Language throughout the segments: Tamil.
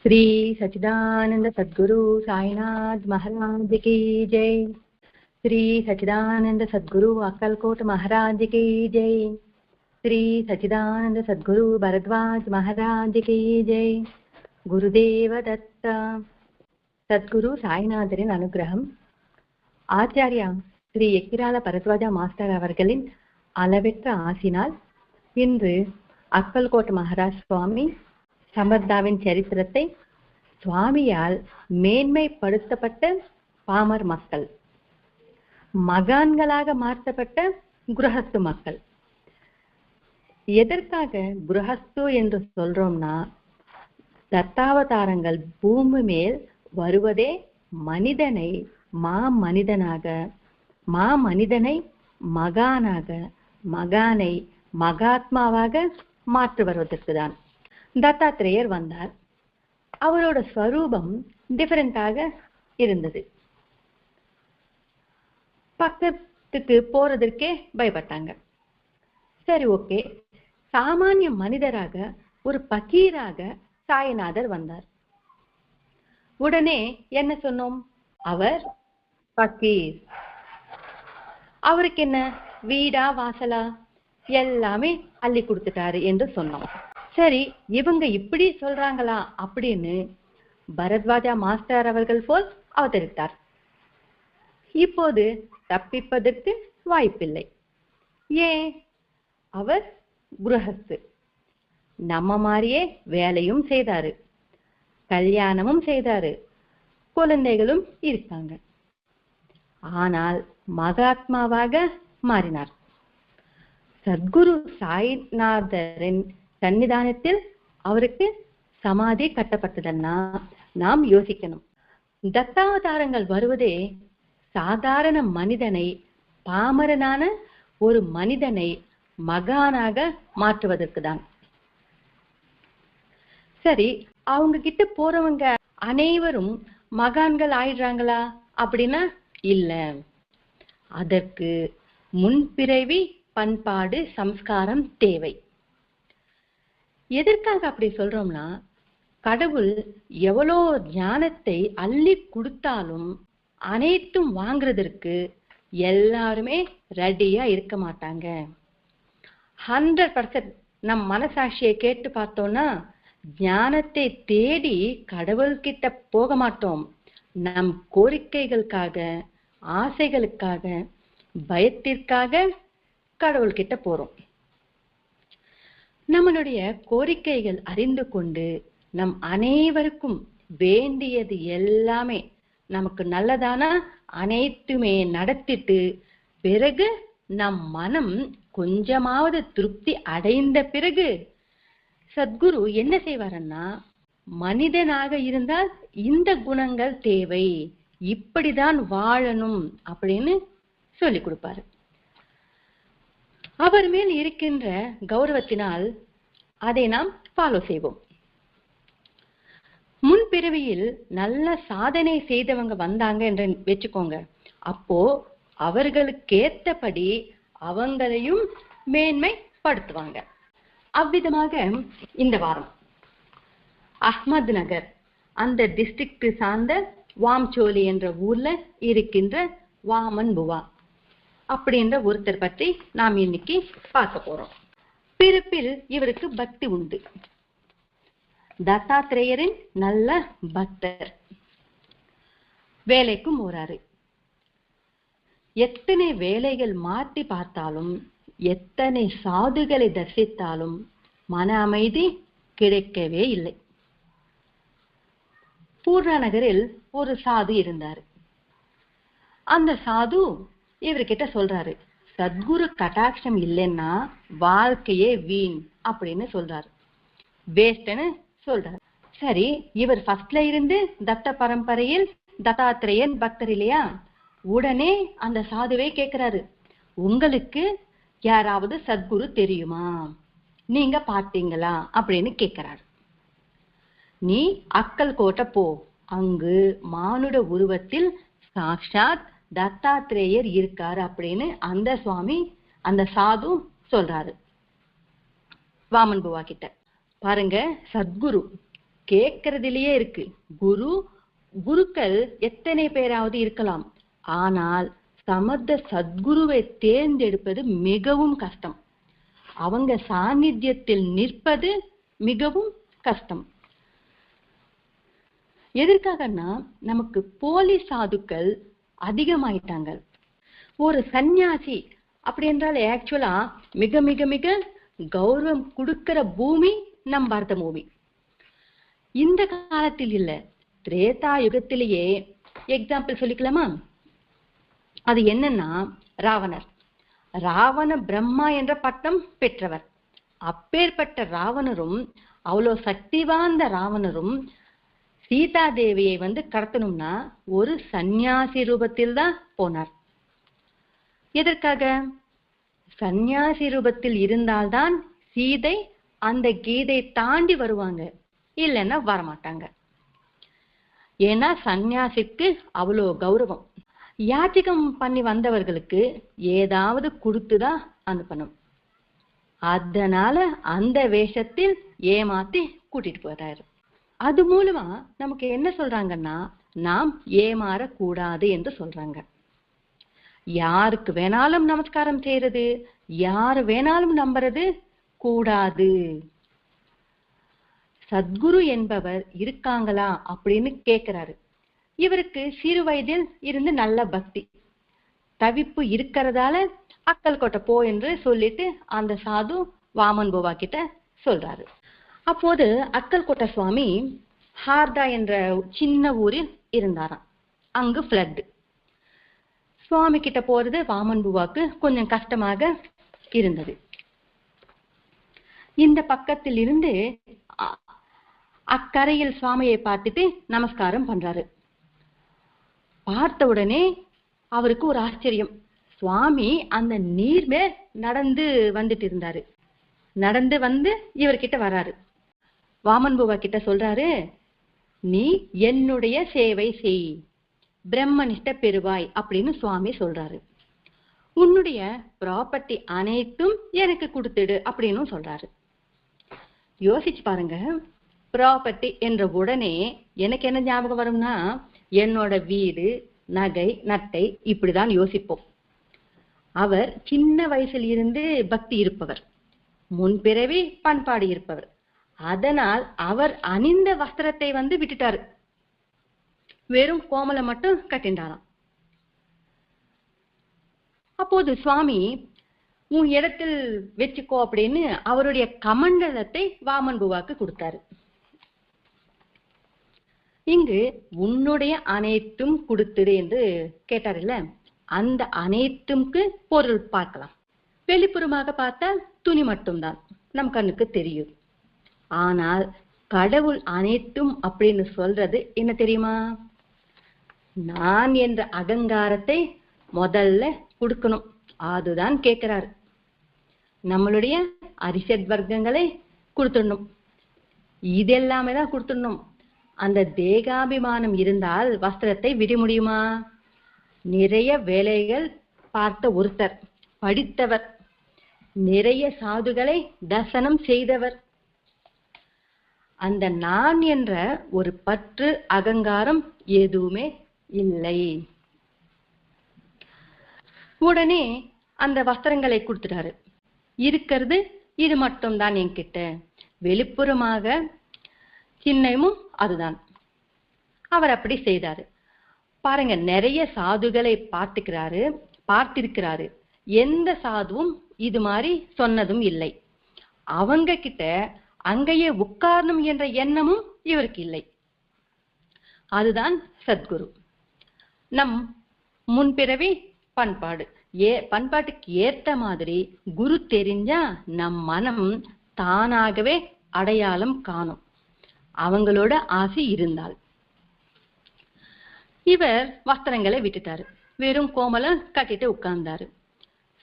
श्री सच्चिदानंद सद्गुरु साईनाथ महाराज की जय। श्री सच्चिदानंद सद्गुरु अक्कलकोट महाराज की जय। श्री सच्चिदानंद सद्गुरु भरद्वाज महाराज की जय। गुरुदेव दत्त सद्गुरु साईनाथரின் அனுகிரகம், ஆச்சாரியா ஸ்ரீ எக்கிரால பரத்வாஜா மாஸ்டர் அவர்களின் அளவற்ற ஆசினால் இன்று அக்கல்கோட் மகாராஜ் சுவாமி சம்பர்தாவின் சரித்திரத்தை சுவாமியால் மேன்மைப்படுத்தப்பட்ட பாமர் மக்கள், மகான்களாக மாற்றப்பட்ட குருஹஸ்து மக்கள். எதற்காக குருஹஸ்து என்று சொல்றோம்னா, தத்தாவதாரங்கள் பூமி மேல் வருவதே மனிதனை மாமனிதனை மகானாக, மகானை மகாத்மாவாக மாற்றி வருவதற்கு தான் தத்தாத்திரேயர் வந்தார். அவரோட ஸ்வரூபம் டிஃபரெண்டாக இருந்தது. பக்கத்துக்கு போறதற்கே பயப்பட்டாங்க. சரி, ஓகே, சாமானிய மனிதராக ஒரு பகீராக சாய்நாதர் வந்தார். உடனே என்ன சொன்னோம்? அவர் பகீர். அவருக்கு என்ன வீடா வாசலா எல்லாமே அள்ளி கொடுத்துட்டாரு என்று சொன்னோம். சரி, இவங்க இப்படி சொல்றாங்களா அப்படின்னு பரத்வாஜா மாஸ்டர் அவர்கள் போல் அவதரித்தார். இப்போது தப்பிப்பதற்கு வாய்ப்பில்லை. ஏன்? அவர் குருஹஸ்து. நம்ம மாதிரியே வேலையும் செய்தாரு, கல்யாணமும் செய்தாரு, குழந்தைகளும் இருக்காங்க. ஆனால் மகாத்மாவாக மாறினார். சத்குரு சாய்நாதரின் சன்னிதானத்தில் அவருக்கு சமாதி கட்டப்பட்டதுன்னா நாம் யோசிக்கணும். தத்தாவதாரங்கள் வருவதே சாதாரண மனிதனை, பாமரனான ஒரு மனிதனை மகானாக மாற்றுவதற்கு தான். சரி, அவங்க கிட்ட போறவங்க அனைவரும் மகான்கள் ஆயிடுறாங்களா அப்படின்னா இல்ல. அதற்கு முன்பிறவி பண்பாடு சம்ஸ்காரம் தேவை. எதற்காக அப்படி சொல்றோம்னா, கடவுள் எவ்வளோ ஞானத்தை அள்ளி கொடுத்தாலும் அனைத்தும் வாங்குறதற்கு எல்லாருமே ரெடியா இருக்க மாட்டாங்க. 100% நம் மனசாட்சியை கேட்டு பார்த்தோம்னா, ஞானத்தை தேடி கடவுள்கிட்ட போக மாட்டோம். நம் கோரிக்கைகளுக்காக, ஆசைகளுக்காக, பயத்திற்காக கடவுள்கிட்ட போறோம். நம்மளுடைய கோரிக்கைகள் அறிந்து கொண்டு நம் அனைவருக்கும் வேண்டியது எல்லாமே நமக்கு நல்லதானா அனைத்துமே நடத்திட்டு பிறகு நம் மனம் கொஞ்சமாவது திருப்தி அடைந்த பிறகு சத்குரு என்ன செய்வாருன்னா, மனிதனாக இருந்தால் இந்த குணங்கள் தேவை, இப்படிதான் வாழணும் அப்படின்னு சொல்லி கொடுப்பாரு. அவர் மேல் இருக்கின்ற கௌரவத்தினால் அதை நாம் ஃபாலோ செய்வோம். முன்பிறவியில் நல்ல சாதனை செய்தவங்க வந்தாங்க என்று வச்சுக்கோங்க. அப்போ அவர்களுக்கேற்றபடி அவங்களையும் மேன்மைப்படுத்துவாங்க. அவ்விதமாக இந்த வாரம் அஹ்மத் நகர் அந்த டிஸ்ட்ரிக்ட் சார்ந்த வாம்சோலி என்ற ஊர்ல இருக்கின்ற வாமன் புவா அப்படின்ற ஒருத்தர் பற்றி நாம் இன்னைக்கு பார்க்க போறோம். பிறப்பில் இவருக்கு பக்தி உண்டு. தத்தாத்திரேயரின் நல்ல பக்தர். வேலைக்கும் போறாரு. எத்தனை வேலைகள் மாற்றி பார்த்தாலும், எத்தனை சாதுகளை தரிசித்தாலும் மன அமைதி கிடைக்கவே இல்லை. பூர்ண நகரில் ஒரு சாது இருந்தார். அந்த சாது இவர்கிட்ட சொல்றாரு, சத்குரு கட்டாட்சம் இல்லைன்னா வாழ்க்கையே வீண் அப்படின்னு சொல்றாரு, வேஸ்ட்னு சொல்றாரு. சரி, இவர் ஃபர்ஸ்ட்ல இருந்து தத்த பரம்பரையில் தத்தாத்திரேயன் பக்தர் இல்லையா? உடனே அந்த சாதுவை கேட்கிறாரு, உங்களுக்கு யாராவது சத்குரு தெரியுமா, நீங்க பார்த்தீங்களா அப்படின்னு கேட்கிறாரு. நீ அக்கல்கோட்டை போ, அங்கு மானுட உருவத்தில் சாக்ஷாத் தத்தாத்திரேயர் இருக்காரு அப்படின்னு அந்த சுவாமி, அந்த சாது சொல்றாரு வாமன் புவா கிட்ட. பாருங்க, சத்குரு கேட்கறதிலேயே இருக்கு. குருக்கள் எத்தனை பேராவது இருக்கலாம், ஆனால் சமர்த்த சத்குருவை தேர்ந்தெடுப்பது மிகவும் கஷ்டம். அவங்க சாநித்தியத்தில் நிற்பது மிகவும் கஷ்டம். எதற்காகனா நமக்கு போலி சாதுக்கள் அதிகமாயிட்டாங்க. ஒரு சன்னியாசி அப்படி என்றால் ஆக்சுவலா மிக மிக மிக கௌரவம் கொடுக்கிற பூமி நம் பாரத பூமி. இந்த காலத்தில் இல்ல, திரேதா யுகத்திலேயே எக்ஸாம்பிள் சொல்லிக்கலாமா? அது என்னன்னா ராவண பிரம்மா என்ற பட்டம் பெற்றவர். அப்பேற்பட்ட ராவணரும் அவ்வளோ சக்தி வாய்ந்த ராவணரும் சீதா தேவியை கடத்தணும்னா ஒரு சந்நியாசி ரூபத்தில் தான் போனார். எதற்காக? சந்நியாசி ரூபத்தில் இருந்தால்தான் சீதை அந்த கீதை தாண்டி வருவாங்க, இல்லைன்னா வரமாட்டாங்க. ஏன்னா சந்நியாசிக்கு அவ்வளோ கௌரவம். யாச்சிகம் பண்ணி வந்தவர்களுக்கு ஏதாவது கொடுத்துதான் அனுப்பணும். அதனால அந்த வேஷத்தில் ஏமாத்தி கூட்டிட்டு போறாரு. அது மூலமா நமக்கு என்ன சொல்றாங்கன்னா, நாம் ஏமாறக்கூடாது என்று சொல்றாங்க. யாருக்கு வேணாலும் நமஸ்காரம் செய்யறது, யாரு வேணாலும் நம்புறது கூடாது. சத்குரு என்பவர் இருக்காங்களா அப்படின்னு கேட்கிறாரு. இவருக்கு சிறு வயதில் இருந்து நல்ல பக்தி தவிப்பு இருக்கிறதால அக்கல்கோட்டை போ என்று சொல்லிட்டு அந்த சாது வாமன் பூவா கிட்ட சொல்றாரு. அப்போது அக்கல்கோட்டை சுவாமி ஹார்தா என்ற சின்ன ஊரில் இருந்தாராம். அங்கு ஃப்ளட். சுவாமி கிட்ட போறது வாமன் பூவாக்கு கொஞ்சம் கஷ்டமாக இருந்தது. இந்த பக்கத்தில் இருந்து அக்கரையில் சுவாமியை பார்த்துட்டு நமஸ்காரம் பண்றாரு. பார்த்த உடனே அவருக்கு ஒரு ஆச்சரியம். சுவாமி அந்த நீர்மே நடந்து வந்துட்டு இருந்தாரு. நடந்து வந்து இவர்கிட்ட வராரு. வாமன் பூவா கிட்ட சொல்றாரு, நீ என்னுடைய சேவை செய், பிரம்மனிஷ்ட பெறுவாய் அப்படின்னு சுவாமி சொல்றாரு. உன்னுடைய ப்ராப்பர்ட்டி அனைத்தும் எனக்கு கொடுத்துடு அப்படின்னு சொல்றாரு. யோசிச்சு பாருங்க, ப்ராப்பர்ட்டி என்ற உடனே எனக்கு என்ன ஞாபகம் வரும்னா, என்னோட வீடு, நகை, நட்டை இப்படிதான் யோசிப்போம். அவர் சின்ன வயசில் இருந்து பக்தி இருப்பவர், முன்பிறவி பண்பாடு இருப்பவர். அதனால் அவர் அணிந்த வஸ்திரத்தை விட்டுட்டாரு, வெறும் கோமலை மட்டும் கட்டின்றாராம். அப்போது சுவாமி உன் இடத்தில் வச்சுக்கோ அப்படின்னு அவருடைய கமண்டலத்தை வாமன் பூவாக்கு கொடுத்தாரு. இங்கு உன்னுடைய அனைத்தும் கொடுத்துடு என்று கேட்டார் இல்ல, அந்த அனைத்துக்கு பொருள் பார்க்கலாம். வெளிப்புறமாக பார்த்தால் துணி மட்டும்தான் நம் கண்ணுக்கு தெரியும். ஆனால் கடவுள் அனைத்தும் அப்படின்னு சொல்றது என்ன தெரியுமா? நான் என்ற அகங்காரத்தை முதல்ல கொடுக்கணும், அதுதான் கேட்கிறாரு. நம்மளுடைய அரிஷட் வர்க்கங்களை கொடுத்துடணும், இதெல்லாமே தான் கொடுத்துடணும். அந்த தேகாபிமானம் இருந்தால் வஸ்திரத்தை விட முடியுமா? நிறைய வேலைகள் பார்த்த ஒருத்தர், படித்தவர், நிறைய சாதுகளை தரிசனம் செய்தவர். அந்த நான் என்ற ஒரு பற்று அகங்காரம் எதுவுமே இல்லை. உடனே அந்த வஸ்திரங்களை கொடுத்துட்டாரு. இருக்கிறது இது மட்டும்தான் என்கிட்ட, வெளிப்புறமாக சின்னமும் அதுதான். அவர் அப்படி செய்தாரு. பாருங்க, நிறைய சாதுகளை பார்த்திருக்கிறாரு. எந்த சாதுவும் இது மாதிரி சொன்னதும் இல்லை. அவங்க கிட்ட அங்கேயே உட்காரணும் என்ற எண்ணமும் இவருக்கு இல்லை. அதுதான் சத்குரு. நம் முன்பிறவி பண்பாடு பண்பாட்டுக்கு ஏற்ற மாதிரி குரு தெரிஞ்சா நம் மனம் தானாகவே அடையாளம் காணும், அவங்களோட ஆசை இருந்தால். இவர் வஸ்திரங்களை விட்டுட்டாரு, வெறும் கோமலம் கட்டிட்டு உட்கார்ந்தாரு.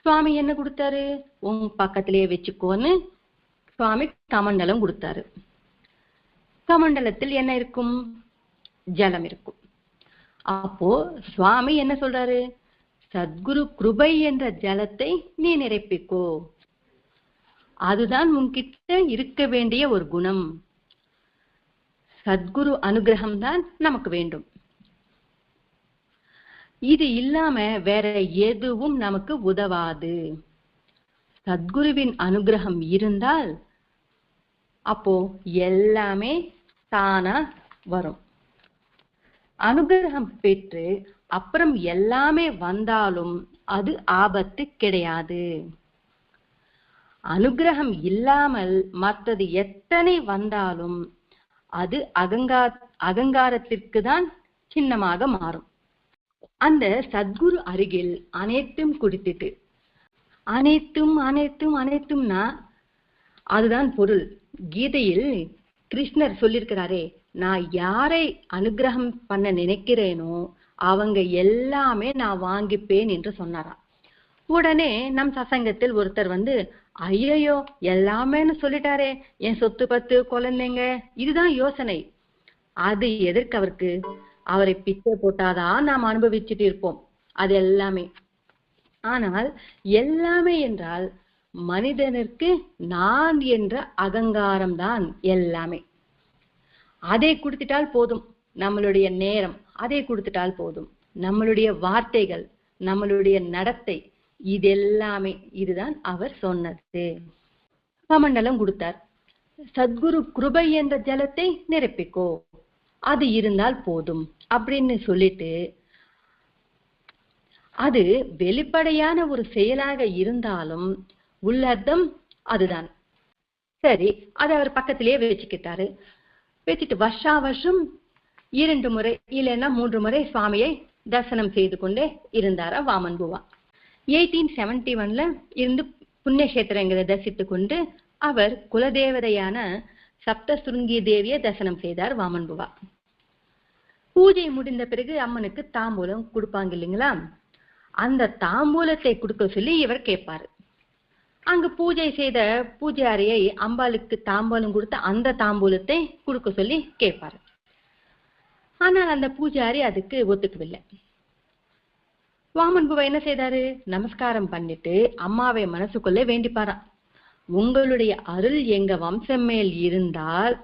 சுவாமி என்ன கொடுத்தாரு? உன் பக்கத்திலேயே வச்சுக்கோன்னு சுவாமி கமண்டலம் கொடுத்தாரு. கமண்டலத்தில் என்ன இருக்கும்? ஜலம் இருக்கும். அப்போ சுவாமி என்ன சொல்றாரு? சத்குரு கிருபை என்ற ஜலத்தை நீ நிரப்பிக்கோ, அதுதான் உன்கிட்ட இருக்க வேண்டிய ஒரு குணம். சத்குரு அனுகிரகம் தான் நமக்கு வேண்டும். இது இல்லாம வேற எதுவும் நமக்கு உதவாது. சத்குருவின் அனுகிரகம் இருந்தால் அப்போ எல்லாமே தானா வரும். அனுகிரகம் பெற்று அப்புறம் எல்லாமே வந்தாலும் அது ஆபத்து கிடையாது. அனுகிரகம் இல்லாமல் மற்றது எத்தனை வந்தாலும் அது அகங்காரத்திற்கு தான் சின்னமாக மாறும். அந்த சத்குரு அருகில் அனைத்தும் குடித்துட்டு அனைத்தும் அனைத்தும் அனைத்தும்னா அதுதான் பொருள். கீதையில் கிருஷ்ணர் சொல்லியிருக்கிறாரே, நான் யாரை அனுகிரகம் பண்ண நினைக்கிறேனோ அவங்க எல்லாமே நான் வாங்கிப்பேன் என்று சொன்னாராம். உடனே நம் சசங்கத்தில் ஒருத்தர் வந்து, ஐயோ எல்லாமேன்னு சொல்லிட்டாரே, என் சொத்து பத்து குழந்தைங்க, இதுதான் யோசனை. அது எதற்கு அவருக்கு? அவரை பிச்சை போட்டாதான் நாம் அனுபவிச்சுட்டு இருப்போம் அது எல்லாமே. ஆனால் எல்லாமே என்றால் மனிதனுக்கு நான் என்ற அகங்காரம் தான் எல்லாமே. அதை கொடுத்துட்டால் போதும். நம்மளுடைய நேரம் அதை கொடுத்துட்டால் போதும். நம்மளுடைய வார்த்தைகள், நம்மளுடைய நடத்தை, இதெல்லாமே. இதுதான் அவர் சொன்னது. கமண்டலம் கொடுத்தார். சத்குரு கிருபை என்ற ஜலத்தை நிரப்பிக்கோ, அது இருந்தால் போதும் அப்படின்னு சொல்லிட்டு, அது வெளிப்படையான ஒரு செயலாக இருந்தாலும் உள்ளர்த்தம் அதுதான். சரி, அதை அவர் பக்கத்திலேயே வச்சுக்கிட்டாரு. வச்சுட்டு வருஷா வருஷம் 2 முறை இல்லைன்னா 3 முறை சுவாமியை தரிசனம் செய்து கொண்டே இருந்தாரா வாமன் பூவா. 1871 இருந்து புண்ணியக்ஷேத்திரங்களை தரிசித்து கொண்டு அவர் குலதேவதையான சப்தசுருங்கி தேவியை தரிசனம் செய்தார் வாமன் பூவா. பூஜை முடிந்த பிறகு அம்மனுக்கு தாம்பூலம் கொடுப்பாங்க இல்லைங்களா, அந்த தாம்பூலத்தை கொடுக்க சொல்லி இவர் கேட்பாரு. அங்கு பூஜை செய்த பூஜாரியை அம்பாளுக்கு தாம்பூலம் கொடுத்த அந்த தாம்பூலத்தை கொடுக்க சொல்லி கேட்பாரு. ஆனால் அந்த பூஜாரி அதுக்கு ஒத்துக்கவில்லை. வாமன் பூவா என்ன செய்தாரு? நமஸ்காரம் பண்ணிட்டு அம்மாவை மனசுக்குள்ளே வேண்டிப்பாராம், உங்களுடைய அருள் எங்க வம்சம் மேல் இருந்தால்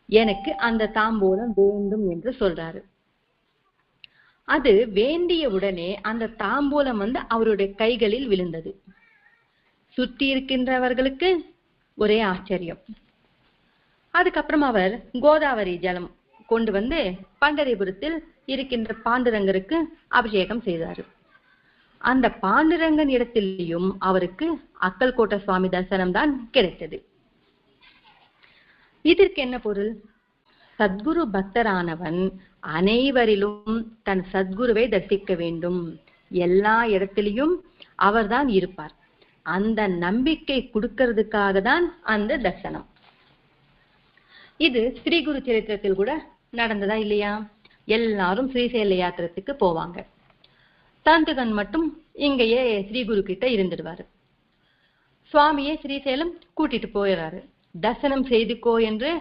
எனக்கு அந்த தாம்பூலம் வேண்டும் என்று சொல்றாரு. அது வேண்டிய உடனே அந்த தாம்பூலம் வந்து அவருடைய கைகளில் விழுந்தது. சுற்றி இருக்கின்றவர்களுக்கு ஒரே ஆச்சரியம். அதுக்கப்புறம் அவர் கோதாவரி ஜலம் கொண்டு வந்து பண்டரிபுரத்தில் இருக்கின்ற பாண்டுரங்கருக்கு அபிஷேகம் செய்தார். அந்த பாண்டுரங்கன் இடத்திலேயும் அவருக்கு அக்கல்கோட்டை சுவாமி தரிசனம் தான் கிடைத்தது. இதற்கு என்ன பொருள்? சத்குரு பக்தரானவன் அனைவரிலும் தன் சத்குருவை தரிசிக்க வேண்டும். எல்லா இடத்திலையும் அவர்தான் இருப்பார். அந்த நம்பிக்கை கொடுக்கிறதுக்காக தான் அந்த தரிசனம். இது ஸ்ரீ குரு சரித்திரத்தில் கூட நடந்ததா இல்லையா? எல்லாரும் ஸ்ரீசைல யாத்திரத்துக்கு போவாங்க. தந்துகன் மட்டும் இங்கேயே ஸ்ரீகுரு கிட்ட இருந்துடுவாரு. சுவாமியே ஸ்ரீசைலம் கூட்டிட்டு போயிடுறாரு. தரிசனம் செய்துக்கோ என்று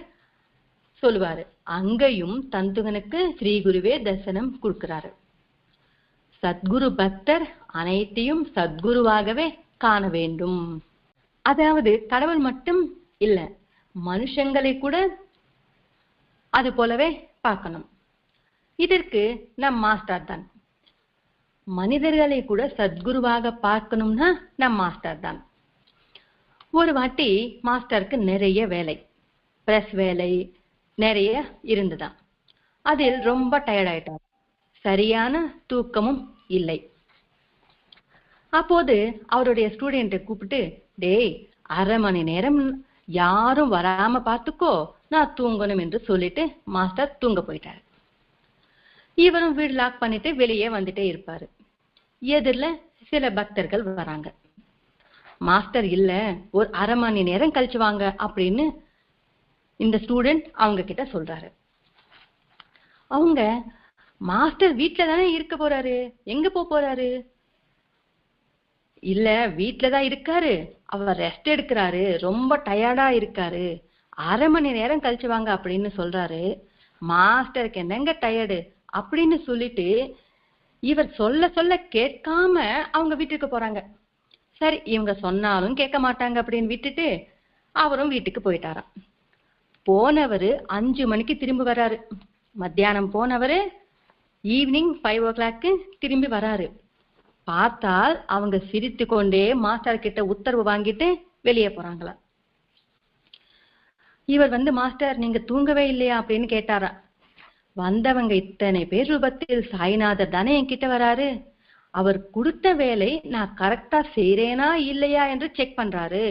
சொல்லுவாரு. அங்கேயும் தந்துகனுக்கு ஸ்ரீகுருவே தரிசனம் கொடுக்கிறாரு. சத்குரு பக்தர் அனைத்தையும் சத்குருவாகவே காண வேண்டும். அதாவது கடவுள் மட்டும் இல்ல, மனுஷங்களை கூட அது போலவே பார்க்கணும். இதற்கு நம் மாஸ்டர் தான். மனிதர்களை கூட சத்குருவாக பார்க்கணும்னா நம் மாஸ்டர் தான். ஒரு வாட்டி மாஸ்டருக்கு நிறைய வேலை, பிரஸ் வேலை நிறைய இருந்துதான். அதில் ரொம்ப டயர்ட் ஆயிட்டார். சரியான தூக்கமும் இல்லை. அப்போது அவருடைய ஸ்டூடெண்ட்டை கூப்பிட்டு, டேய், 1/2 மணி நேரம் யாரும் வராம பார்த்துக்கோ, நான் தூங்கணும் என்று சொல்லிட்டு மாஸ்டர் தூங்க போயிட்டாரு. இவரும் வீடு லாக் பண்ணிட்டு வெளியே வந்துட்டே இருப்பாரு. எதிரில் சில பக்தர்கள் வராங்க. மாஸ்டர் இல்ல, ஒரு 1/2 மணி நேரம் கழிச்சு வாங்க அப்படின்னு இந்த ஸ்டூடெண்ட் அவங்க கிட்ட சொல்றாரு. அவங்க, மாஸ்டர் வீட்டுல தானே இருக்க போறாரு, எங்க போறாரு? இல்ல, வீட்டுலதான் இருக்காரு, அவர் ரெஸ்ட் எடுக்கிறாரு, ரொம்ப டயர்டா இருக்காரு, 1/2 மணி நேரம் கழிச்சு வாங்க அப்படின்னு சொல்றாரு. மாஸ்டருக்கு என்னங்க டயர்டு அப்படின்னு சொல்லிட்டு இவர் சொல்ல சொல்ல கேட்காம அவங்க வீட்டுக்கு போறாங்க. சரி, இவங்க சொன்னாலும் கேட்க மாட்டாங்க அப்படின்னு விட்டுட்டு அவரும் வீட்டுக்கு போயிட்டாராம். போனவரு 5 மணிக்கு திரும்பி வராரு. மத்தியானம் போனவரு ஈவினிங் 5 o'clock திரும்பி வராரு. பார்த்தால் அவங்க சிரித்து கொண்டே மாஸ்டர் கிட்ட உத்தரவு வாங்கிட்டு வெளியே போறாங்களா. இவர் மாஸ்டர் நீங்க தூங்கவே இல்லையா அப்படின்னு கேட்டாரா. வந்தவங்க இத்தனை பேர் ரூபத்தில் சாய்நாதர் தானே என்கிட்ட வராரு, அவர் கொடுத்த வேலை நான் கரெக்டா செய்யறேனா இல்லையா என்று செக் பண்றாரு.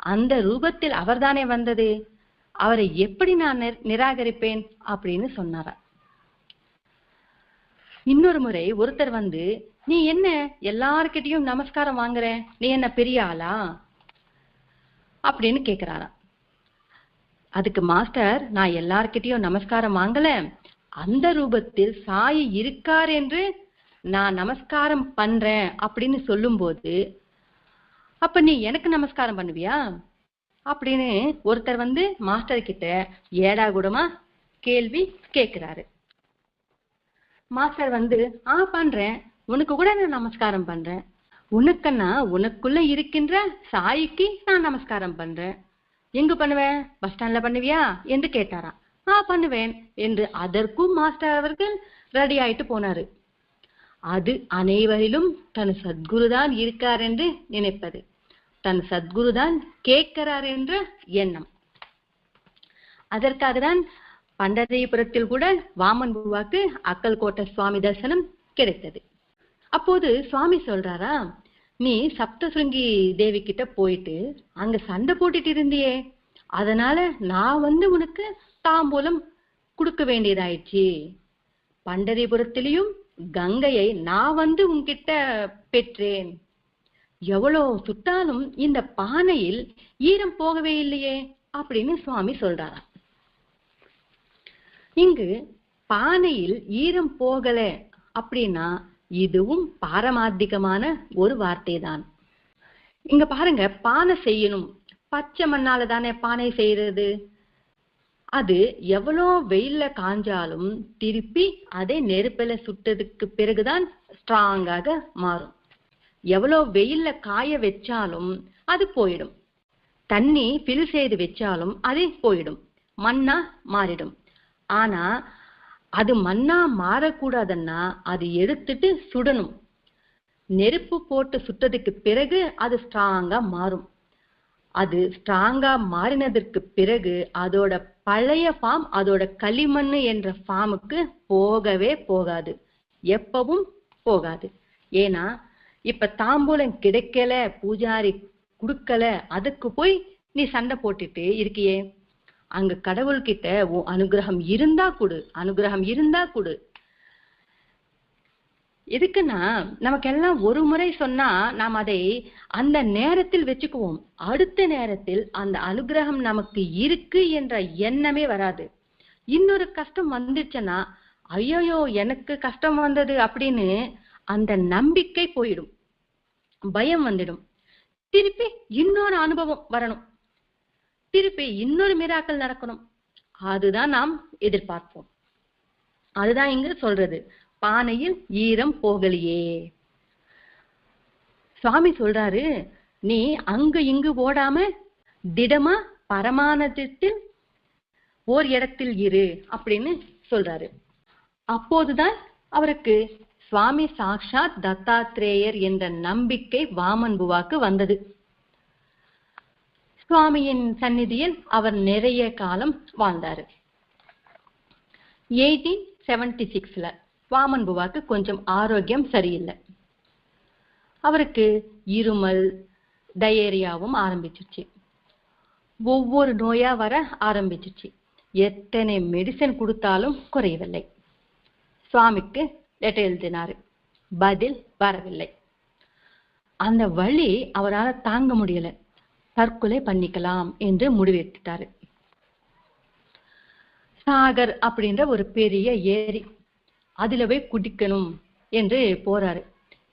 அந்த ரூபத்தில் அவர் தானே வந்தது, அவரை எப்படி நான் நிராகரிப்பேன் அப்படின்னு சொன்னாரா. இன்னொரு முறை ஒருத்தர் நீ என்ன எல்லார்கிட்டையும் நமஸ்காரம் வாங்குற, நீ என்ன பெரிய ஆளா அப்படின்னு கேக்குறாராம். அதுக்கு மாஸ்டர், நான் எல்லார்கிட்டையும் நமஸ்காரம் வாங்கல, அந்த ரூபத்தில் சாயி இருக்கார் என்று நான் நமஸ்காரம் பண்றேன் அப்படின்னு சொல்லும் போது அப்ப நீ எனக்கு நமஸ்காரம் பண்ணுவியா அப்படின்னு ஒருத்தர் மாஸ்டர் கிட்ட ஏடாகூடமா கேள்வி கேட்கிறாரு. மாஸ்டர் பண்றேன், உனக்கு கூட நான் நமஸ்காரம் பண்றேன், உனக்குன்னா உனக்குள்ள இருக்கின்ற சாயிக்கு நான் நமஸ்காரம் பண்றேன், எங்க பண்ணுவேன், பஸ் ஸ்டாண்ட்ல பண்ணுவியா என்று கேட்டாராம். பண்ணுவேன் என்று அதற்கும் மாஸ்டர் அவர்கள் ரெடி ஆயிட்டு போனாரு. அது அனைவரிலும் தன் சத்குருதான் இருக்கார் என்று நினைப்பது, தன் சத்குருதான் கேட்கிறார் என்ற எண்ணம். அதற்காக தான் பண்டரிபுரத்தில் கூட வாமன் பூவாக்கு அக்கல்கோட்டை சுவாமி தரிசனம் கிடைத்தது. அப்போது சுவாமி சொல்றாரா, நீ சப்தசுருங்கி தேவி கிட்ட போயிட்டு அங்க சண்டை போட்டுட்டு இருந்தியே, அதனால நான் உனக்கு தாம்பூலம் கொடுக்க வேண்டியதாயிடுச்சு. பண்டரிபுரத்திலையும் கங்கையை நான் உன்கிட்ட பெற்றேன், எவ்வளவு சுட்டாலும் இந்த பானையில் ஈரம் போகவே இல்லையே அப்படின்னு சுவாமி சொல்றாராம். இங்கு பானையில் ஈரம் போகல அப்படின்னா இதுவும் பாரமார்த்திகமான ஒரு வார்த்தை தான். இங்க பாருங்க, பானை செய்யணும், பச்சை மண்ணால தானே பானை செய்யறது, அது எவ்வளோ வெயில்ல காஞ்சாலும் திருப்பி அதை நெருப்பில சுட்டதுக்கு பிறகுதான் ஸ்ட்ராங்காக மாறும். எவ்வளோ வெயில்ல காய வச்சாலும் அது போயிடும், தண்ணி ஃபில் செய்து வச்சாலும் அது போயிடும், மண்ணா மாறிடும். ஆனா அது மண்ணா மாறக்கூடாதுன்னா அது எடுத்துட்டு சுடணும், நெருப்பு போட்டு சுட்டதுக்கு பிறகு அது ஸ்ட்ராங்கா மாறும். அது ஸ்ட்ராங்கா மாறினதற்கு பிறகு அதோட பழைய ஃபார்ம், அதோட களிமண் என்ற ஃபார்முக்கு போகவே போகாது, எப்பவும் போகாது. ஏன்னா இப்ப தாம்பூலம் கிடைக்கல, பூஜாரி குடுக்கல, அதுக்கு போய் நீ சண்டை போட்டுட்டு இருக்கியே, அங்க கடவுள்கிட்ட அனுகிரகம் இருந்தா கொடு, அனுகிரகம் இருந்தா கொடு. எதுக்குன்னா நமக்கெல்லாம் ஒரு முறை சொன்னா நாம் அதை அந்த நேரத்தில் வச்சுக்குவோம், அடுத்த நேரத்தில் அந்த அனுகிரகம் நமக்கு இருக்கு என்ற எண்ணமே வராது. இன்னொரு கஷ்டம் வந்துச்சுன்னா ஐயோ எனக்கு கஷ்டம் வந்தது அப்படின்னு அந்த நம்பிக்கை போயிடும், பயம் வந்துடும், திருப்பி இன்னொரு அனுபவம் வரணும், திருப்பி இன்னொரு மிராக்கள் நடக்கணும், அதுதான் நாம் எதிர்பார்ப்போம். அதுதான் இங்க சொல்றது, பானையில் ஈரம் போகலையே. சுவாமி சொல்றாரு, நீ அங்கு இங்கு ஓடாம திடமா பரமானதத்தில் ஓர் இடத்தில் இரு அப்படின்னு சொல்றாரு. அப்போதுதான் அவருக்கு சுவாமி சாக்ஷாத் தத்தாத்ரேயர் என்ற நம்பிக்கை வாமன் பூவாக்கு வந்தது. சுவாமியின் சந்நிதியில் அவர் நிறைய காலம் வாழ்ந்தாரு. 1876ல வாமன் பூவாக்கு கொஞ்சம் ஆரோக்கியம் சரியில்லை. அவருக்கு இருமல், டயேரியாவும் ஆரம்பிச்சிருச்சு, ஒவ்வொரு நோயா வர ஆரம்பிச்சிருச்சு. எத்தனை மெடிசன் கொடுத்தாலும் குறையவில்லை. சுவாமிக்கு லெட்டர் எழுதினாரு, பதில் வரவில்லை. அந்த வழி அவரால் தாங்க முடியல, தற்கொலை பண்ணிக்கலாம் என்று முடிவெடுத்தாரு. சாகர் அப்படின்ற ஒரு பெரிய ஏரி, அதுல போய் குதிக்கணும் என்று போறாரு.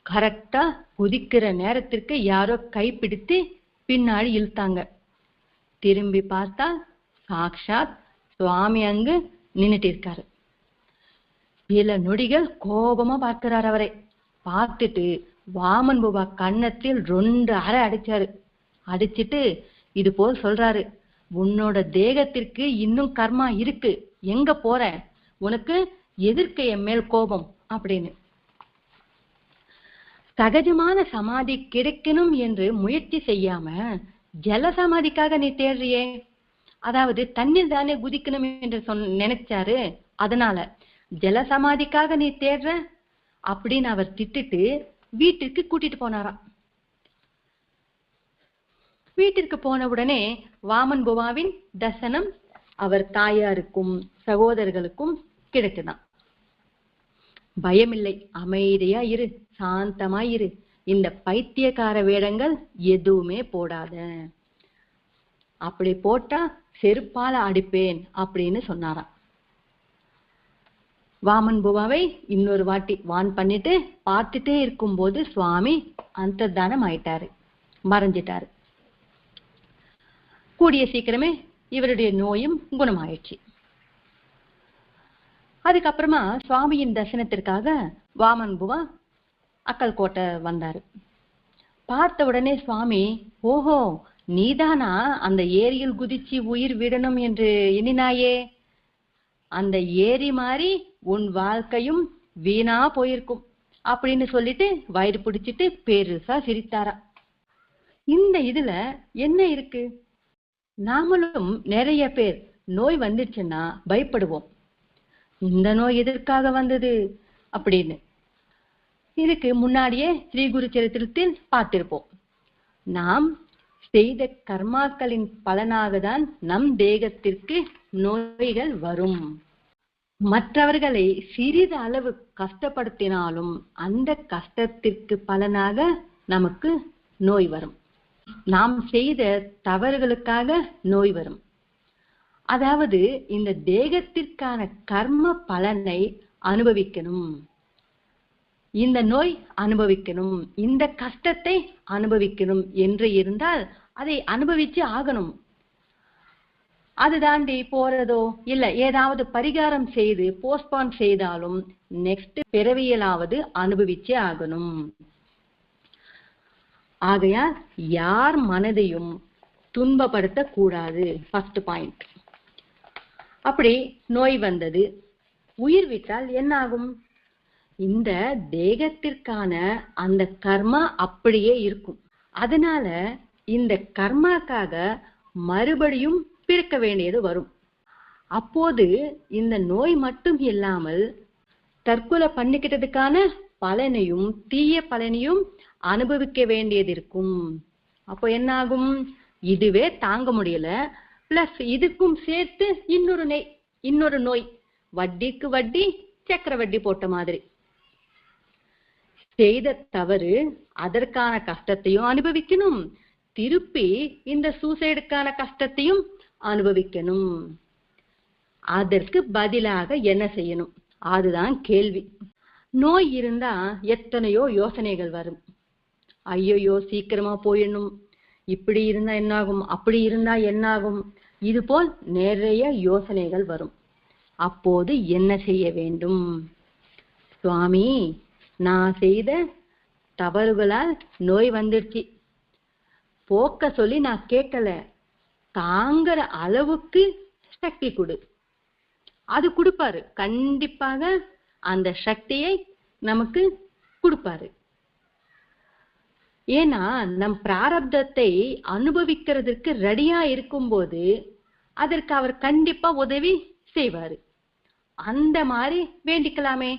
கரெக்டா குதிக்கிற நேரத்திற்கு யாரோ கைப்பிடித்து பின்னாடி இழுத்தாங்க. திரும்பி பார்த்தா சாக்ஷாத் சுவாமி அங்கு நின்னுட்டு இருக்காரு. சில நொடிகள் கோபமா பார்க்கிறார். அவரை பார்த்துட்டு வாமன் பூவா கன்னத்தில் 2 அறை அடிச்சாரு. அடிச்சுட்டு இது போல் சொல்றாரு, உன்னோட தேகத்திற்கு இன்னும் கர்மா இருக்கு, எங்க போற, உனக்கு எதிர்க்க என் மேல் கோபம் அப்படின்னு. சகஜமான சமாதி கிடைக்கணும் என்று முயற்சி செய்யாம ஜல சமாதிக்காக நீ தேடுறியே, அதாவது தண்ணீர் தானே குதிக்கணும் என்று நினைச்சாரு, அதனால ஜல சமாதிக்காக நீ தேடுற அப்படின்னு அவர் திட்டிட்டு வீட்டிற்கு கூட்டிட்டு போனாராம். வீட்டிற்கு போன உடனே வாமன் புவாவின் தரிசனம் அவர் தாயாருக்கும் சகோதரர்களுக்கும் கிடைக்குதான். பயமில்லை, அமைதியா இரு, சாந்தமா இரு, இந்த பைத்தியக்கார வேடங்கள் எதுவுமே போடாத, அப்படி போட்டா செருப்பால அடிப்பேன் அப்படின்னு சொன்னாராம். வாமன் புவாவை இன்னொரு வாட்டி வான் பண்ணிட்டு பார்த்துட்டே இருக்கும் போது சுவாமி அந்தர்தானம் ஆயிட்டாரு, மறைஞ்சிட்டாரு. கூடிய சீக்கிரமே இவருடைய நோயும் குணமாயிடுச்சு. அதுக்கப்புறமா சுவாமியின் தரிசனத்திற்காக வாமன் புவா அக்கல்கோட்டை வந்தாரு. பார்த்த உடனே சுவாமி, ஓஹோ நீதானா அந்த ஏரியில் குதிச்சு உயிர் விடணும் என்று எண்ணினாயே, அந்த ஏரி மாதிரி உன் வாழ்க்கையும் வீணா போயிருக்கும் அப்படின்னு சொல்லிட்டு வயிறு பிடிச்சிட்டு பெருசா சிரித்தாரா. இந்த இதுல என்ன இருக்கு? நாமளும் நிறைய பேர் நோய் வந்துச்சுன்னா பயப்படுவோம், இந்த நோய் எதற்காக வந்தது அப்படின்னு. இதுக்கு முன்னாடியே ஸ்ரீ குரு சரித்திரத்தில் பார்த்திருப்போம். நாம் செய்த கர்மாக்களின் பலனாக தான் நம் தேகத்திற்கு நோய்கள் வரும். மற்றவர்களை சிறிது அளவு கஷ்டப்படுத்தினாலும் அந்த கஷ்டத்திற்கு பலனாக நமக்கு நோய் வரும். நாம் செய்த தவறுகளுக்காக நோய் வரும். அதாவது இந்த தேகத்திற்கான கர்ம பலனை அனுபவிக்கணும், இந்த நோய் அனுபவிக்கணும், இந்த கஷ்டத்தை அனுபவிக்கணும் என்று இருந்தால் அதை அனுபவிச்சு ஆகணும். அது தாண்டி போறதோ இல்ல ஏதாவது பரிகாரம் செய்து போஸ்ட்பான் செய்தாலும் நெக்ஸ்ட் பிறவியலாவது அனுபவிச்சே ஆகணும். ஆகையால் யார் மனதையும் துன்பப்படுத்த கூடாது, ஃபர்ஸ்ட் பாயிண்ட். அப்படி நோய் வந்தது, உயிர் விட்டால் என்ன ஆகும்? இந்த தேகத்திற்கான அந்த கர்மா அப்படியே இருக்கும். அதனால இந்த கர்மாக்காக மறுபடியும் பிறக்க வேண்டியது வரும். அப்போது இந்த நோய் மட்டும் இல்லாமல் தற்கொலை பண்ணிக்கிட்டதுக்கான பலனையும் தீய பலனையும் அனுபவிக்க வேண்டியது இருக்கும். அப்போ என்ன ஆகும்? இதுவே தாங்க முடியல, பிளஸ் இதுக்கும் சேர்த்து இன்னொரு நோய், வட்டிக்கு வட்டி சக்கர வட்டி போட்ட மாதிரி. செய்த தவறு அதற்கான கஷ்டத்தையும் அனுபவிக்கணும், திருப்பி இந்த சூசைடுக்கான கஷ்டத்தையும் அனுபவிக்கணும். அதற்கு பதிலாக என்ன செய்யணும்? அதுதான் கேள்வி. நோய் இருந்தா எத்தனையோ யோசனைகள் வரும். ஐயோ சீக்கிரமா போயிடணும், இப்படி இருந்தா என்னாகும், அப்படி இருந்தா என்னாகும், இது போல் நிறைய யோசனைகள் வரும். அப்போது என்ன செய்ய வேண்டும்? சுவாமி, நான் செய்த தவறுகளால் நோய் வந்துடுச்சு, போக்க சொல்லி நான் கேட்கல, தாங்குற அளவுக்கு சக்தி கொடு. அது கொடுப்பாரு, கண்டிப்பாக அந்த சக்தியை நமக்கு கொடுப்பாரு. ஏன்னா நம் பிராரப்தத்தை அனுபவிக்கிறதுக்கு ரெடியா இருக்கும்போது அதற்கு அவர் கண்டிப்பா உதவி செய்வாரு. அந்த மாதிரி வேண்டிக்கலாமே,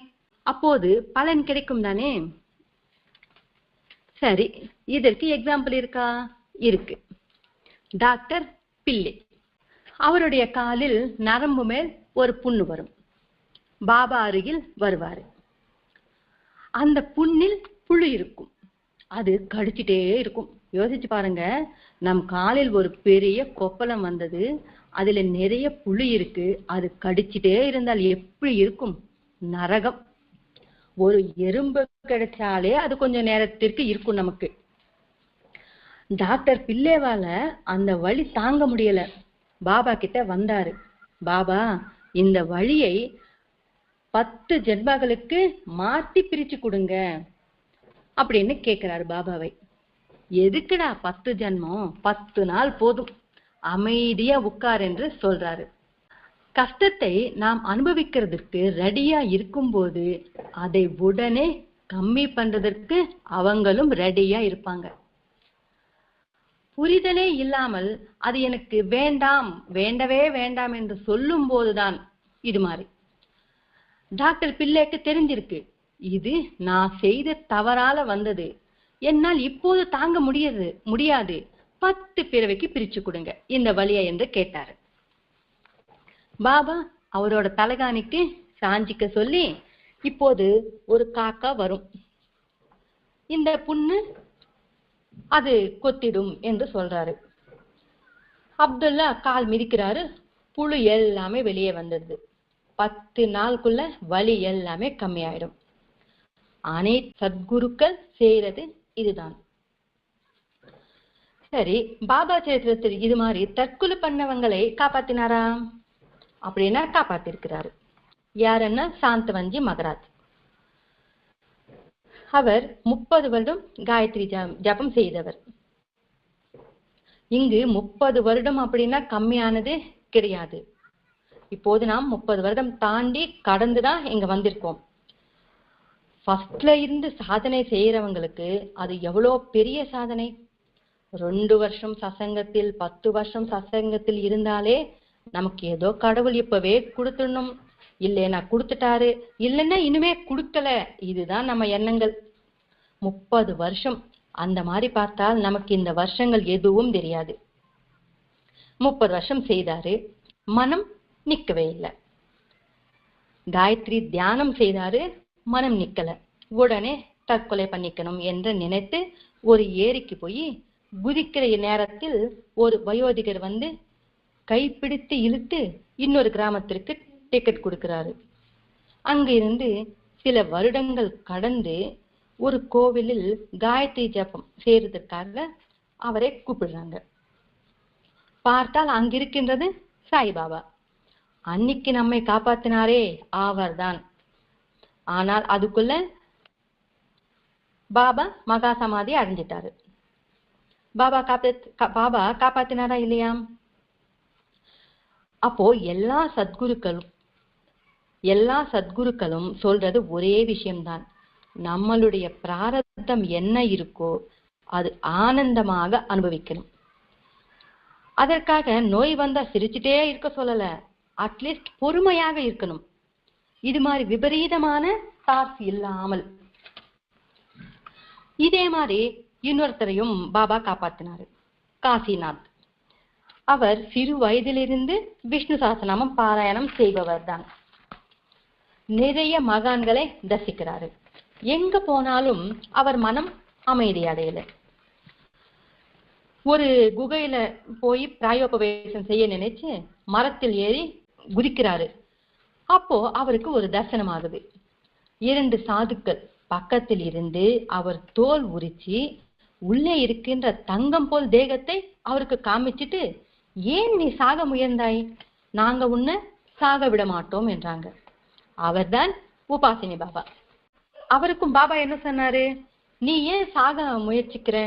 அப்போது பலன் கிடைக்கும் தானே. சரி, இதற்கு எக்ஸாம்பிள் இருக்கா? இருக்கு. டாக்டர் பிள்ளை, அவருடைய காலில் நரம்பு மேல் ஒரு புண்ணு வரும். பாபா அருகில் வருவாரு. அந்த புண்ணில் புழு இருக்கும், அது கடிச்சிட்டே இருக்கும். யோசிச்சு பாருங்க, நம் காலில் ஒரு பெரிய கொப்பளம் வந்தது, அதுல நிறைய புழு இருக்கு, அது கடிச்சிட்டே இருந்தால் எப்படி இருக்கும்? நரகம். ஒரு எறும்பு கிடைச்சாலே அது கொஞ்சம் நேரத்திற்கு இருக்கும் நமக்கு. டாக்டர் பிள்ளைவால அந்த வலி தாங்க முடியல, பாபா கிட்ட வந்தாரு. பாபா, இந்த வழியை 10 ஜென்மங்களுக்கு மாத்தி பிரிச்சு கொடுங்க அப்படின்னு கேட்கிறாரு பாபாவை. எதுக்குடா 10 ஜென்மம், 10 நாள் போதும் அமைதியா உட்கார் என்று சொல்றாரு. கஷ்டத்தை நாம் அனுபவிக்கிறதுக்கு ரெடியா இருக்கும்போது அதை உடனே கம்மி பண்றதற்கு அவங்களும் ரெடியா இருப்பாங்க. புரிதலே இல்லாமல் அது எனக்கு வேண்டாம், வேண்டவே வேண்டாம் என்று சொல்லும் போதுதான் இது மாதிரி. டாக்டர் பிள்ளைக்கு தெரிஞ்சிருக்கு, இது நான் செய்த தவறால வந்தது, என்னால் இப்போது தாங்க முடியாது, 10 பிறவைக்கு பிரிச்சு கொடுங்க இந்த வழியை என்று கேட்டாரு. பாபா அவரோட தலகாணிக்கு சாஞ்சிக்க சொல்லி, இப்போது ஒரு காக்கா வரும், இந்த புண்ணு அது கொத்திடும் என்று சொல்றாரு. அப்துல்லா கால் மிதிக்கிறாரு, புழு எல்லாமே வெளியே வந்துடுது. 10 நாளுக்குள்ள வலி எல்லாமே கம்மியாயிடும். அனைத்து சத்குருக்கள் செய்யறது இதுதான். சரி, பாபா சரித்திரத்தில் இது மாதிரி தற்கொலை பண்ணவங்களை காப்பாத்தினாரா அப்படின்னா காப்பாத்திருக்கிறாரு. யாருன்னா சாந்தவஞ்சி மகராஜ். அவர் 30 வருடம் காயத்ரி ஜபம் செய்தவர். இங்கு 30 வருடம் அப்படின்னா கம்மியானது கிடையாது. இப்போது நாம் 30 வருடம் தாண்டி கடந்துதான் இங்க வந்திருக்கோம். ஃபர்ஸ்ட்ல இருந்து சாதனை செய்யறவங்களுக்கு அது எவ்வளோ பெரிய சாதனை. 2 வருஷம் சசங்கத்தில் 10 வருஷம் சசங்கத்தில் இருந்தாலே நமக்கு ஏதோ கடவுள் இப்பவே கொடுத்துடணும், இல்லைன்னா கொடுத்துட்டாரு, இல்லைன்னா இனிமே கொடுக்கல, இதுதான் நம்ம எண்ணங்கள். 30 வருஷம் அந்த மாதிரி பார்த்தால் நமக்கு இந்த வருஷங்கள் எதுவும் தெரியாது. 30 வருஷம் செய்தாரு, மனம் நிக்கவே இல்லை. காயத்ரி தியானம் செய்தாரு, மனம் நிக்கல. உடனே தற்கொலை பண்ணிக்கணும் என்று நினைத்து ஒரு ஏரிக்கு போய் குதிக்கிற நேரத்தில் ஒரு வயோதிகர் வந்து கைப்பிடித்து இழுத்து இன்னொரு கிராமத்திற்கு டிக்கெட் கொடுக்கிறாரு. அங்கிருந்து சில வருடங்கள் கடந்து ஒரு கோவிலில் காயத்ரி ஜபம் செய்யறதுக்காக அவரை கூப்பிடுறாங்க. பார்த்தால் அங்கிருக்கின்றது சாய்பாபா. அன்னைக்கு நம்மை காப்பாத்தினாரே அவர்தான். ஆனால் அதுக்குள்ள பாபா மகா சமாதி அடைஞ்சிட்டாரு. பாபா காப்பாத்தினாரா இல்லையா? அப்போ எல்லா சத்குருக்களும் சொல்றது ஒரே விஷயம்தான். நம்மளுடைய பிராரத்தம் என்ன இருக்கோ அது ஆனந்தமாக அனுபவிக்கணும். அதற்காக நோய் வந்தா சிரிச்சுட்டே இருக்க சொல்லல, அட்லீஸ்ட் பொறுமையாக இருக்கணும். இது மாதிரி விபரீதமான தாட்ஸ் இல்லாமல். இதே மாதிரி இன்னொருத்தரையும் பாபா காப்பாத்தினாரு, காசிநாத். அவர் சிறு வயதிலிருந்து விஷ்ணு சஹஸ்ரநாமம் பாராயணம் செய்பவர் தான். நிறைய மகான்களை தரிசிக்கிறாரு. எங்க போனாலும் அவர் மனம் அமைதி அடையல. ஒரு குகையில போய் பிராயோபவேசம் செய்ய நினைச்சு மரத்தில் ஏறி குதிக்கிறாரு. அப்போ அவருக்கு ஒரு தரிசனம் ஆகுது. 2 சாதுக்கள் பக்கத்தில் இருந்து அவர் தோல் உரிச்சு உள்ளே இருக்கின்ற தங்கம் போல் தேகத்தை அவருக்கு காமிச்சிட்டு, ஏன் நீ சாக முயன்றாய், நாங்க உன்னை சாக விட மாட்டோம் என்றாங்க. அவர்தான் உபாசினி பாபா. அவருக்கும் பாபா என்ன சொன்னாரு, நீ ஏன் சாக முயற்சிக்கிற,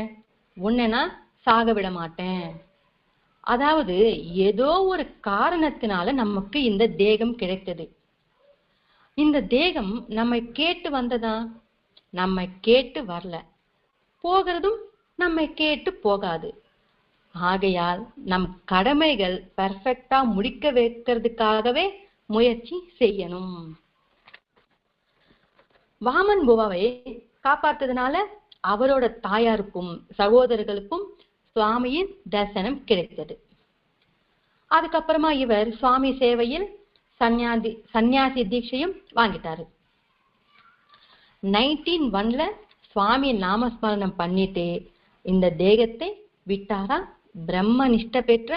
உன்னை நான் சாக விட மாட்டேன். அதாவது ஏதோ ஒரு காரணத்தினால நமக்கு இந்த தேகம் கிடைத்தது. இந்த தேகம் நம்மை கேட்டு வந்ததா? நம்மை கேட்டு வரல. போகிறதும் நம்மை கேட்டு போகாது. ஆகையால் நம் கடமைகள் பெர்ஃபெக்டா முடிக்க வைக்கிறதுக்காகவே முயற்சி செய்யணும். வாமன் புவாவை காப்பாற்றதுனால அவரோட தாயாருக்கும் சகோதரர்களுக்கும் சுவாமியின் தரிசனம் கிடைத்தது. அதுக்கப்புறமா இவர் சுவாமி சேவையில் சன்னியாசி தீட்சையும் வாங்கிட்டாரு. 1901 சுவாமி நாமஸ்மரணம் பண்ணிட்டு இந்த தேகத்தை விட்டாரா பிரம்ம நிஷ்ட பெற்ற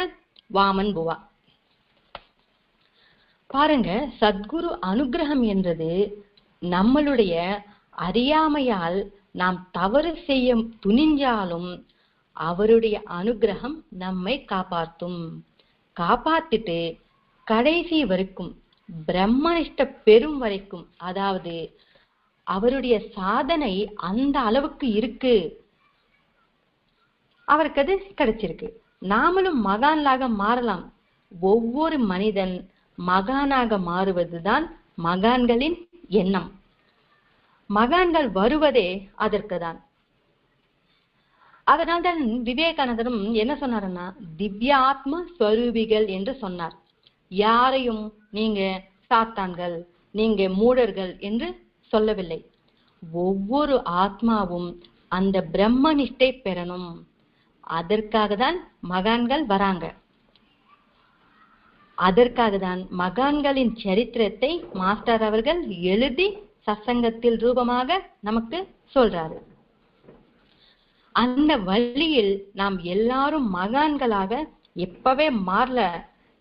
வாமன் புவா. பாருங்க, சத்குரு அனுகிரகம் என்றது நம்மளுடைய அறியாமையால் நாம் தவறு செய்ய துணிஞ்சாலும் அவருடைய அனுகிரகம் நம்மை காப்பாத்திட்டு கடைசி வரைக்கும் பிரம்மனிஷ்ட பெறும் வரைக்கும், அதாவது அவருடைய சாதனை அந்த அளவுக்கு இருக்கு, அவருக்கு அது கிடைச்சிருக்கு. நாமளும் மகான்களாக மாறலாம். ஒவ்வொரு மனிதன் மகானாக மாறுவதுதான் மகான்களின் எண்ணம். மகான்கள் வருவதே அதற்கு தான். அதனால்தான் விவேகானந்தரும் என்ன சொன்னாருன்னா, திவ்ய ஆத்ம ஸ்வரூபிகள் என்று சொன்னார். யாரையும் நீங்க சாத்தான்கள், நீங்க மூடர்கள் என்று சொல்லவில்லை. ஒவ்வொரு ஆத்மாவும் அந்த பிரம்ம நிஷ்டை பெறணும். அதற்காக தான் மகான்கள் வராங்க. அதற்காக தான் மகான்களின் சரித்திரத்தை மாஸ்டர் அவர்கள் எழுதி சத்சங்கத்தில் ரூபமாக நமக்கு சொல்றாரு. அந்த வழியில் நாம் எல்லாரும் மகான்களாக எப்பவே மாறல.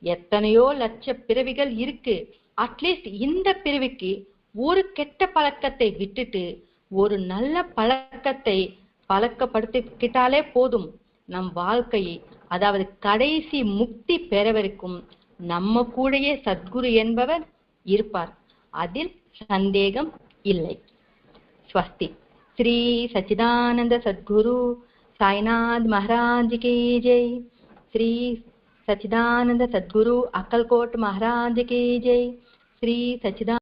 எத்தனையோ லட்ச பிறவிகள் இருக்கு. அட்லீஸ்ட் இந்த பிறவிக்கு ஒரு கெட்ட பழக்கத்தை விட்டுட்டு ஒரு நல்ல பழக்கத்தை பழக்கப்படுத்திக்கிட்டாலே போதும். நம் வாழ்க்கையை, அதாவது கடைசி முக்தி பெறவருக்கும் நம்ம கூடயே சத்குரு என்பவர் இருப்பார். அதில் சந்தேகம் இல்லை. ஸ்வஸ்தி. श्री सच्चिदानंद सद्गुरु साईनाथ महाराज की जय। श्री सच्चिदानंद सद्गुरु अक्कलकोट महाराज की जय। श्री सच्चिदानंद